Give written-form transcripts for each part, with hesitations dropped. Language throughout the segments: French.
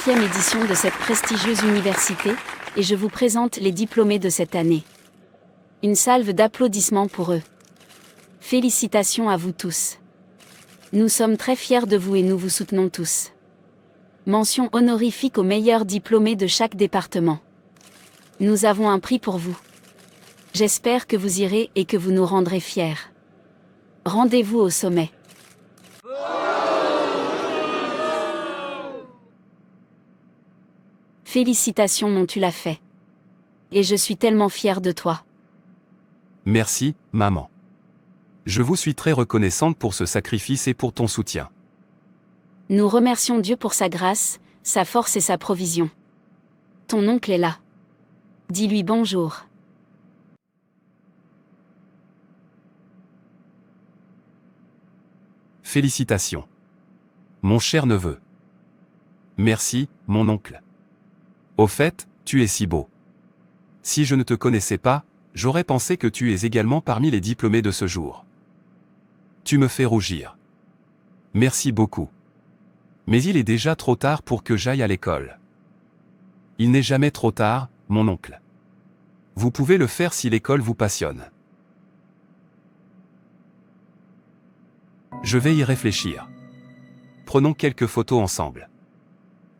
5e édition de cette prestigieuse université, et je vous présente les diplômés de cette année. Une salve d'applaudissements pour eux. Félicitations à vous tous. Nous sommes très fiers de vous et nous vous soutenons tous. Mention honorifique aux meilleurs diplômés de chaque département. Nous avons un prix pour vous. J'espère que vous irez et que vous nous rendrez fiers. Rendez-vous au sommet. Félicitations mon tu l'as fait. Et je suis tellement fière de toi. Merci, maman. Je vous suis très reconnaissante pour ce sacrifice et pour ton soutien. Nous remercions Dieu pour sa grâce, sa force et sa provision. Ton oncle est là. Dis-lui bonjour. Félicitations. Mon cher neveu. Merci, mon oncle. Au fait, tu es si beau. Si je ne te connaissais pas, j'aurais pensé que tu es également parmi les diplômés de ce jour. Tu me fais rougir. Merci beaucoup. Mais il est déjà trop tard pour que j'aille à l'école. Il n'est jamais trop tard, mon oncle. Vous pouvez le faire si l'école vous passionne. Je vais y réfléchir. Prenons quelques photos ensemble.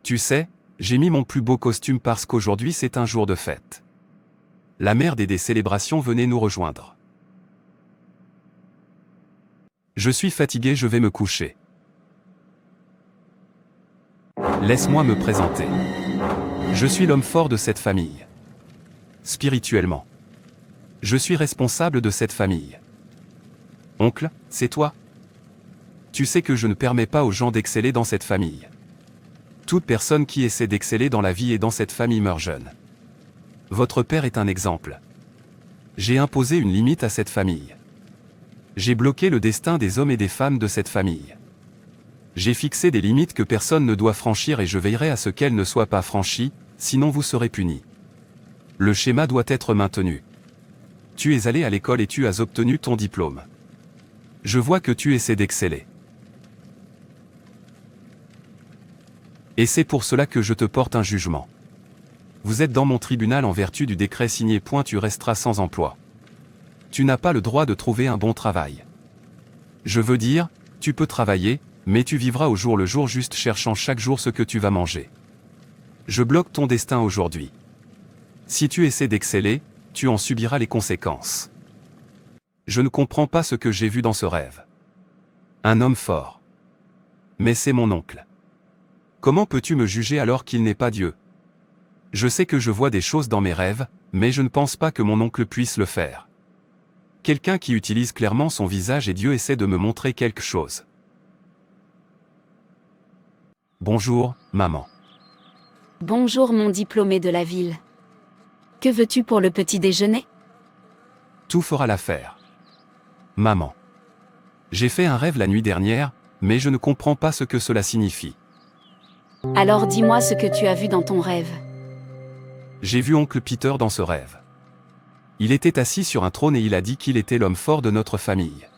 Tu sais, j'ai mis mon plus beau costume parce qu'aujourd'hui c'est un jour de fête. La mère des célébrations venait nous rejoindre. Je suis fatigué, je vais me coucher. Laisse-moi me présenter. Je suis l'homme fort de cette famille. Spirituellement. Je suis responsable de cette famille. Oncle, c'est toi? Tu sais que je ne permets pas aux gens d'exceller dans cette famille. Toute personne qui essaie d'exceller dans la vie et dans cette famille meurt jeune. Votre père est un exemple. J'ai imposé une limite à cette famille. J'ai bloqué le destin des hommes et des femmes de cette famille. J'ai fixé des limites que personne ne doit franchir et je veillerai à ce qu'elles ne soient pas franchies, sinon vous serez punis. Le schéma doit être maintenu. Tu es allé à l'école et tu as obtenu ton diplôme. Je vois que tu essaies d'exceller. Et c'est pour cela que je te porte un jugement. Vous êtes dans mon tribunal en vertu du décret signé. Tu resteras sans emploi. Tu n'as pas le droit de trouver un bon travail. Je veux dire, tu peux travailler, mais tu vivras au jour le jour juste cherchant chaque jour ce que tu vas manger. Je bloque ton destin aujourd'hui. Si tu essaies d'exceller, tu en subiras les conséquences. Je ne comprends pas ce que j'ai vu dans ce rêve. Un homme fort. Mais c'est mon oncle. Comment peux-tu me juger alors qu'il n'est pas Dieu? Je sais que je vois des choses dans mes rêves, mais je ne pense pas que mon oncle puisse le faire. Quelqu'un qui utilise clairement son visage et Dieu essaie de me montrer quelque chose. Bonjour, maman. Bonjour mon diplômé de la ville. Que veux-tu pour le petit déjeuner? Tout fera l'affaire. Maman. J'ai fait un rêve la nuit dernière, mais je ne comprends pas ce que cela signifie. Alors dis-moi ce que tu as vu dans ton rêve. J'ai vu oncle Peter dans ce rêve. Il était assis sur un trône et il a dit qu'il était l'homme fort de notre famille.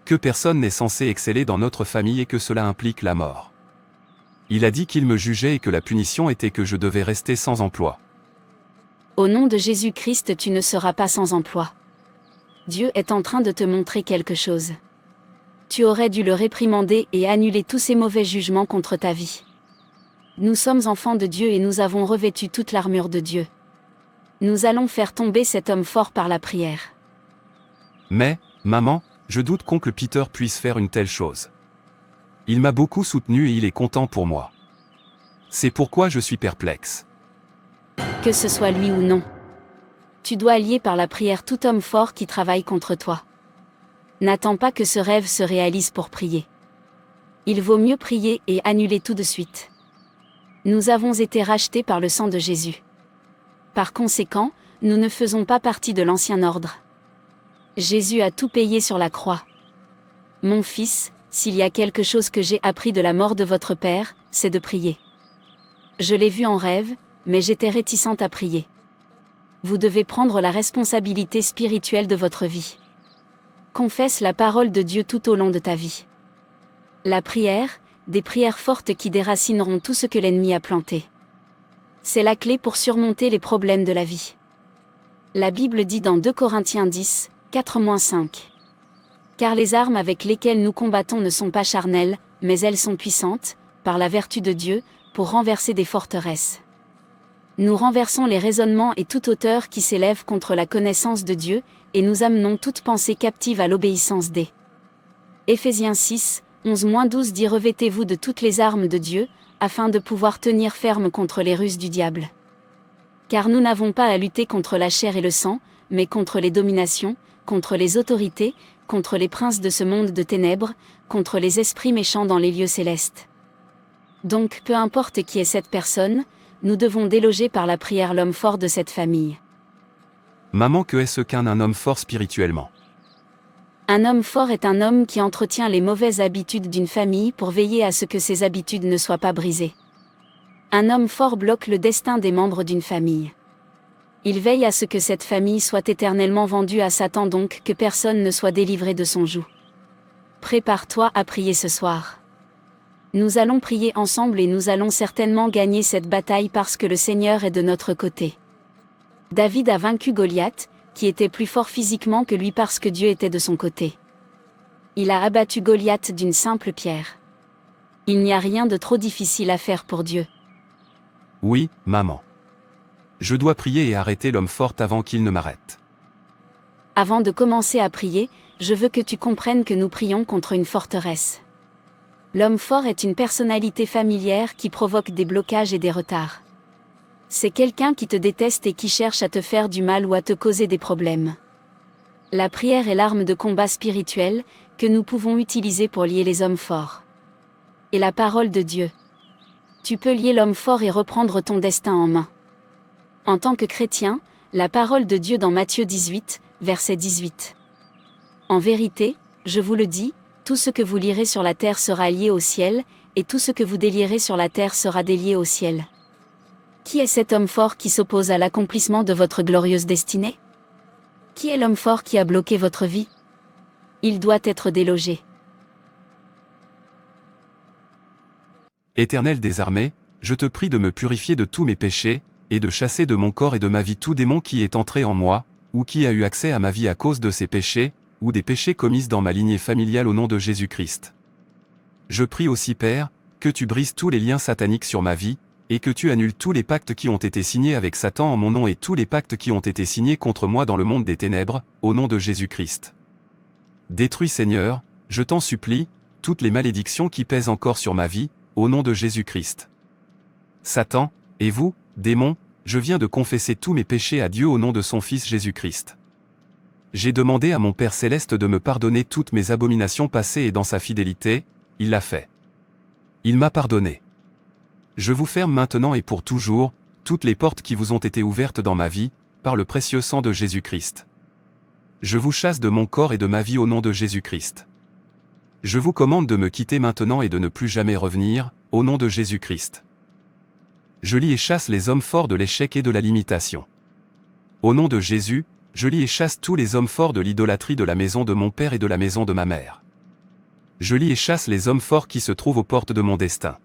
Que personne n'est censé exceller dans notre famille et que cela implique la mort. Il a dit qu'il me jugeait et que la punition était que je devais rester sans emploi. Au nom de Jésus-Christ, tu ne seras pas sans emploi. Dieu est en train de te montrer quelque chose. Tu aurais dû le réprimander et annuler tous ces mauvais jugements contre ta vie. Nous sommes enfants de Dieu et nous avons revêtu toute l'armure de Dieu. Nous allons faire tomber cet homme fort par la prière. Mais, maman, je doute qu'oncle Peter puisse faire une telle chose. Il m'a beaucoup soutenu et il est content pour moi. C'est pourquoi je suis perplexe. Que ce soit lui ou non. Tu dois allier par la prière tout homme fort qui travaille contre toi. N'attends pas que ce rêve se réalise pour prier. Il vaut mieux prier et annuler tout de suite. Nous avons été rachetés par le sang de Jésus. Par conséquent, nous ne faisons pas partie de l'ancien ordre. Jésus a tout payé sur la croix. Mon fils, s'il y a quelque chose que j'ai appris de la mort de votre père, c'est de prier. Je l'ai vu en rêve, mais j'étais réticente à prier. Vous devez prendre la responsabilité spirituelle de votre vie. Confesse la parole de Dieu tout au long de ta vie. La prière, des prières fortes qui déracineront tout ce que l'ennemi a planté. C'est la clé pour surmonter les problèmes de la vie. La Bible dit dans 2 Corinthiens 10, 4-5. Car les armes avec lesquelles nous combattons ne sont pas charnelles, mais elles sont puissantes, par la vertu de Dieu, pour renverser des forteresses. Nous renversons les raisonnements et toute hauteur qui s'élève contre la connaissance de Dieu, et nous amenons toute pensée captive à l'obéissance des. Éphésiens 6, 11-12 dit revêtez-vous de toutes les armes de Dieu, afin de pouvoir tenir ferme contre les ruses du diable. Car nous n'avons pas à lutter contre la chair et le sang, mais contre les dominations, contre les autorités, contre les princes de ce monde de ténèbres, contre les esprits méchants dans les lieux célestes. Donc, peu importe qui est cette personne, nous devons déloger par la prière l'homme fort de cette famille. Maman, que est-ce qu'un homme fort spirituellement? Un homme fort est un homme qui entretient les mauvaises habitudes d'une famille pour veiller à ce que ces habitudes ne soient pas brisées. Un homme fort bloque le destin des membres d'une famille. Il veille à ce que cette famille soit éternellement vendue à Satan, donc que personne ne soit délivré de son joug. Prépare-toi à prier ce soir. Nous allons prier ensemble et nous allons certainement gagner cette bataille parce que le Seigneur est de notre côté. David a vaincu Goliath, qui était plus fort physiquement que lui parce que Dieu était de son côté. Il a abattu Goliath d'une simple pierre. Il n'y a rien de trop difficile à faire pour Dieu. Oui, maman. Je dois prier et arrêter l'homme fort avant qu'il ne m'arrête. Avant de commencer à prier, je veux que tu comprennes que nous prions contre une forteresse. L'homme fort est une personnalité familière qui provoque des blocages et des retards. C'est quelqu'un qui te déteste et qui cherche à te faire du mal ou à te causer des problèmes. La prière est l'arme de combat spirituel que nous pouvons utiliser pour lier les hommes forts. Et la parole de Dieu. Tu peux lier l'homme fort et reprendre ton destin en main. En tant que chrétien, la parole de Dieu dans Matthieu 18, verset 18. En vérité, je vous le dis, tout ce que vous lirez sur la terre sera lié au ciel, et tout ce que vous délierez sur la terre sera délié au ciel. Qui est cet homme fort qui s'oppose à l'accomplissement de votre glorieuse destinée? Qui est l'homme fort qui a bloqué votre vie? Il doit être délogé. Éternel des armées, je te prie de me purifier de tous mes péchés, et de chasser de mon corps et de ma vie tout démon qui est entré en moi, ou qui a eu accès à ma vie à cause de ces péchés, ou des péchés commis dans ma lignée familiale au nom de Jésus-Christ. Je prie aussi Père, que tu brises tous les liens sataniques sur ma vie, et que tu annules tous les pactes qui ont été signés avec Satan en mon nom et tous les pactes qui ont été signés contre moi dans le monde des ténèbres, au nom de Jésus-Christ. Détruis Seigneur, je t'en supplie, toutes les malédictions qui pèsent encore sur ma vie, au nom de Jésus-Christ. Satan, et vous, démons, je viens de confesser tous mes péchés à Dieu au nom de son Fils Jésus-Christ. J'ai demandé à mon Père Céleste de me pardonner toutes mes abominations passées et dans sa fidélité, il l'a fait. Il m'a pardonné. Je vous ferme maintenant et pour toujours, toutes les portes qui vous ont été ouvertes dans ma vie, par le précieux sang de Jésus-Christ. Je vous chasse de mon corps et de ma vie au nom de Jésus-Christ. Je vous commande de me quitter maintenant et de ne plus jamais revenir, au nom de Jésus-Christ. Je lie et chasse les hommes forts de l'échec et de la limitation. Au nom de Jésus, je lie et chasse tous les hommes forts de l'idolâtrie de la maison de mon père et de la maison de ma mère. Je lie et chasse les hommes forts qui se trouvent aux portes de mon destin.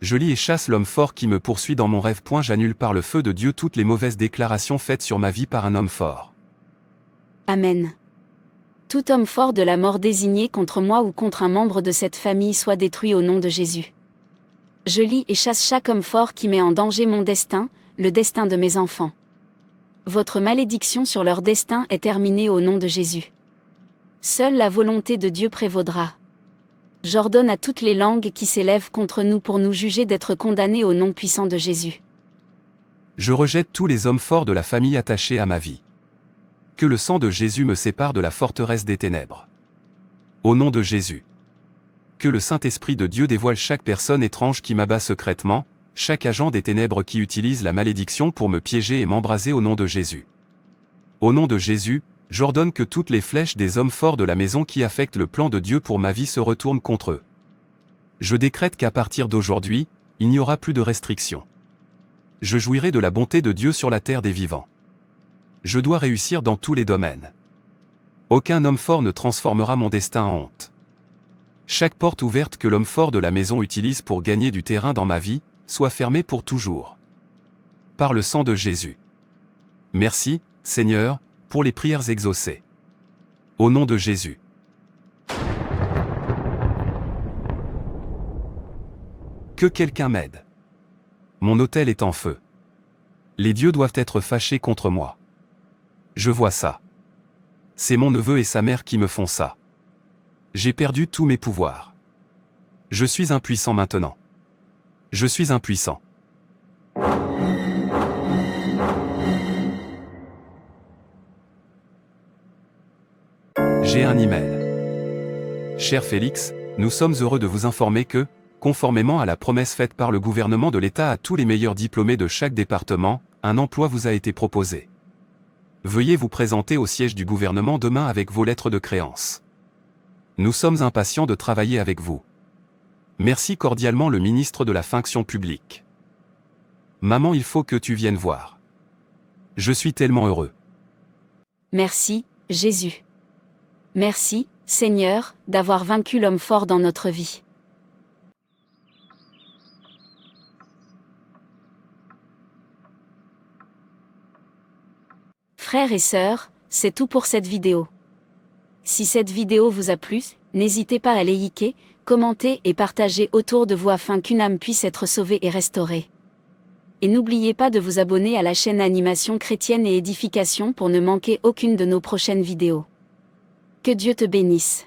Je lie et chasse l'homme fort qui me poursuit dans mon rêve. J'annule par le feu de Dieu toutes les mauvaises déclarations faites sur ma vie par un homme fort. Amen. Tout homme fort de la mort désigné contre moi ou contre un membre de cette famille soit détruit au nom de Jésus. Je lie et chasse chaque homme fort qui met en danger mon destin, le destin de mes enfants. Votre malédiction sur leur destin est terminée au nom de Jésus. Seule la volonté de Dieu prévaudra. J'ordonne à toutes les langues qui s'élèvent contre nous pour nous juger d'être condamnées au nom puissant de Jésus. Je rejette tous les hommes forts de la famille attachés à ma vie. Que le sang de Jésus me sépare de la forteresse des ténèbres. Au nom de Jésus. Que le Saint-Esprit de Dieu dévoile chaque personne étrange qui m'abat secrètement, chaque agent des ténèbres qui utilise la malédiction pour me piéger et m'embraser au nom de Jésus. Au nom de Jésus, j'ordonne que toutes les flèches des hommes forts de la maison qui affectent le plan de Dieu pour ma vie se retournent contre eux. Je décrète qu'à partir d'aujourd'hui, il n'y aura plus de restrictions. Je jouirai de la bonté de Dieu sur la terre des vivants. Je dois réussir dans tous les domaines. Aucun homme fort ne transformera mon destin en honte. Chaque porte ouverte que l'homme fort de la maison utilise pour gagner du terrain dans ma vie, soit fermée pour toujours. Par le sang de Jésus. Merci, Seigneur, pour les prières exaucées. Au nom de Jésus. Que quelqu'un m'aide. Mon hôtel est en feu. Les dieux doivent être fâchés contre moi. Je vois ça. C'est mon neveu et sa mère qui me font ça. J'ai perdu tous mes pouvoirs. Je suis impuissant maintenant. Je suis impuissant. J'ai un email. Cher Félix, nous sommes heureux de vous informer que, conformément à la promesse faite par le gouvernement de l'État à tous les meilleurs diplômés de chaque département, un emploi vous a été proposé. Veuillez vous présenter au siège du gouvernement demain avec vos lettres de créance. Nous sommes impatients de travailler avec vous. Merci cordialement le ministre de la Fonction publique. Maman, il faut que tu viennes voir. Je suis tellement heureux. Merci, Jésus. Merci, Seigneur, d'avoir vaincu l'homme fort dans notre vie. Frères et sœurs, c'est tout pour cette vidéo. Si cette vidéo vous a plu, n'hésitez pas à liker, commenter et partager autour de vous afin qu'une âme puisse être sauvée et restaurée. Et n'oubliez pas de vous abonner à la chaîne Animation Chrétienne et Édification pour ne manquer aucune de nos prochaines vidéos. Que Dieu te bénisse.